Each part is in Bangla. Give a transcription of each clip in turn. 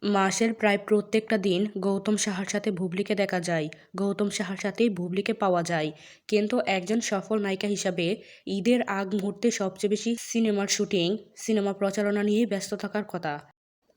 মাসের প্রায় প্রত্যেকটা দিন গৌতম সাহার সাথে বুবলিকে দেখা যায়। গৌতম সাহার সাথেই বুবলিকে পাওয়া যায়। কিন্তু একজন সফল নায়িকা হিসাবে ঈদের আগ মুহূর্তে সবচেয়ে বেশি সিনেমার শুটিং, সিনেমা প্রচারণা নিয়েই ব্যস্ত থাকার কথা।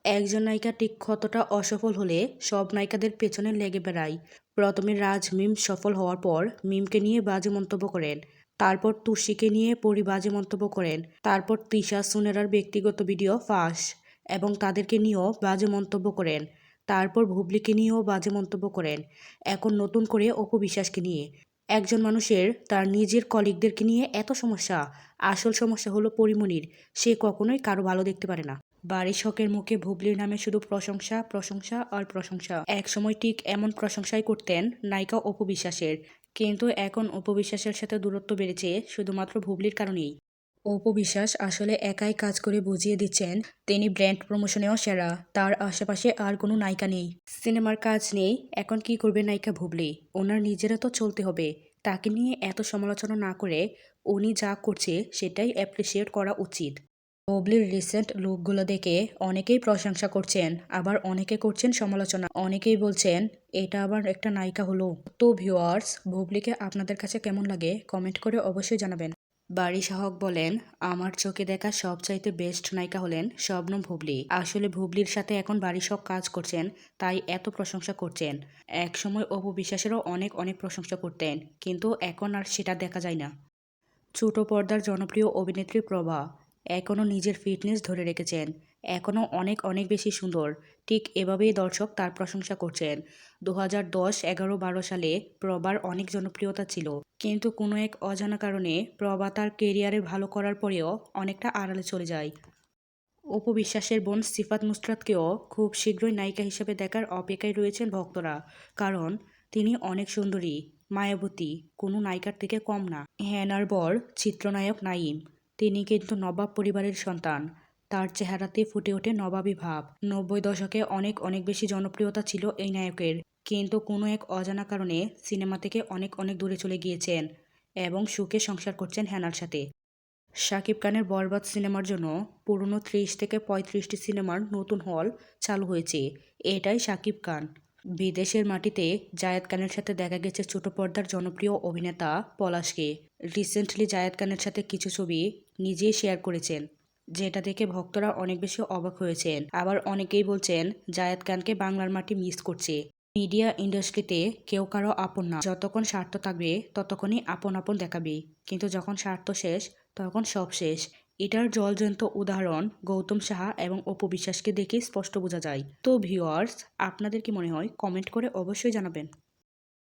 একজন নায়িকা ঠিক কতটা অসফল হলে সব নায়িকাদের পেছনে লেগে বেড়ায়। প্রথমে রাজ মিম সফল হওয়ার পর মিমকে নিয়ে বাজে মন্তব্য করেন। তারপর তুষিকে নিয়ে পরি বাজে মন্তব্য করেন। তারপর তিশা সুনেরার ব্যক্তিগত ভিডিও ফাঁস এবং তাদেরকে নিয়েও বাজে মন্তব্য করেন। তারপর বুবলিকে নিয়েও বাজে মন্তব্য করেন। এখন নতুন করে অপু বিশ্বাসকে নিয়ে। একজন মানুষের তার নিজের কলিগদেরকে নিয়ে এত সমস্যা। আসল সমস্যা হলো পরিমণির। সে কখনোই কারো ভালো দেখতে পারে না। বাড়ি শখের মুখে বুবলির নামে শুধু প্রশংসা, প্রশংসা আর প্রশংসা। একসময় ঠিক এমন প্রশংসাই করতেন নায়িকা অপু বিশ্বাসের। কিন্তু এখন অপু বিশ্বাসের সাথে দূরত্ব বেড়েছে শুধুমাত্র বুবলির কারণেই। অপু বিশ্বাস আসলে একাই কাজ করে বুঝিয়ে দিচ্ছেন তিনি ব্র্যান্ড প্রমোশনেও সেরা। তার আশেপাশে আর কোনো নায়িকা নেই। সিনেমার কাজ নেই, এখন কি করবে নায়িকা বুবলি? ওনার নিজেরা তো চলতে হবে। তাকে নিয়ে এত সমালোচনা না করে উনি যা করছে সেটাই অ্যাপ্রিসিয়েট করা উচিত। বুবলির রিসেন্ট লুকগুলো দেখে অনেকেই প্রশংসা করছেন, আবার অনেকে করছেন সমালোচনা। অনেকেই বলছেন এটা আবার একটা নায়িকা হলো। তো ভিউয়ার্স, বুবলিকে আপনাদের কাছে কেমন লাগে কমেন্ট করে অবশ্যই জানাবেন। বারিশা হক বলেন, আমার চোখে দেখা সবচাইতে বেস্ট নায়িকা হলেন শবনম বুবলি। আসলে বুবলির সাথে এখন বারিশা হক কাজ করছেন, তাই এত প্রশংসা করছেন। একসময় অপু বিশ্বাসেরও অনেক অনেক প্রশংসা করতেন, কিন্তু এখন আর সেটা দেখা যায় না। ছোট পর্দার জনপ্রিয় অভিনেত্রী প্রভা এখনও নিজের ফিটনেস ধরে রেখেছেন। এখনও অনেক অনেক বেশি সুন্দর। ঠিক এভাবেই দর্শক তার প্রশংসা করছেন। 2010, 11, 12 সালে প্রভার অনেক জনপ্রিয়তা ছিল, কিন্তু কোনো এক অজানা কারণে প্রভা তার কেরিয়ারে ভালো করার পরেও অনেকটা আড়ালে চলে যায়। অপু বিশ্বাসের বোন সিফাত নুসরাতকেও খুব শীঘ্রই নায়িকা হিসেবে দেখার অপেক্ষায় রয়েছেন ভক্তরা। কারণ তিনি অনেক সুন্দরী, মায়াবতী, কোনো নায়িকার থেকে কম না। হেনার বর চিত্রনায়ক নাঈম, তিনি কিন্তু নবাব পরিবারের সন্তান। তার চেহারাতে ফুটে ওঠে নবাবী ভাব। 90 দশকে অনেক অনেক বেশি জনপ্রিয়তা ছিল এই নায়কের, কিন্তু কোনো এক অজানা কারণে সিনেমা থেকে অনেক অনেক দূরে চলে গিয়েছেন এবং সুখে সংসার করছেন হেনার সাথে। শাকিব খানের বরবাদ সিনেমার জন্য পুরনো 30 থেকে 35টি সিনেমার নতুন হল চালু হয়েছে। এটাই শাকিব খান। বিদেশের মাটিতে জায়েদ খানের সাথে দেখা গেছে ছোট পর্দার জনপ্রিয় অভিনেতা পলাশকে। রিসেন্টলি জায়েদ খানের সাথে কিছু ছবি নিজেই শেয়ার করেছেন, যেটা দেখে ভক্তরা অনেক বেশি অবাক হয়েছেন। আবার অনেকেই বলছেন জায়েদ খানকে বাংলার মাটি মিস করছে। মিডিয়া ইন্ডাস্ট্রিতে কেউ কারো আপন না। যতক্ষণ স্বার্থ থাকবে ততক্ষণই আপন আপন দেখাবে, কিন্তু যখন স্বার্থ শেষ তখন সব শেষ। এটার জলজ্যান্ত উদাহরণ গৌতম সাহা এবং অপু বিশ্বাসকে দেখে স্পষ্ট বোঝা যায়। তো ভিউয়ার্স, আপনাদের কি মনে হয় কমেন্ট করে অবশ্যই জানাবেন।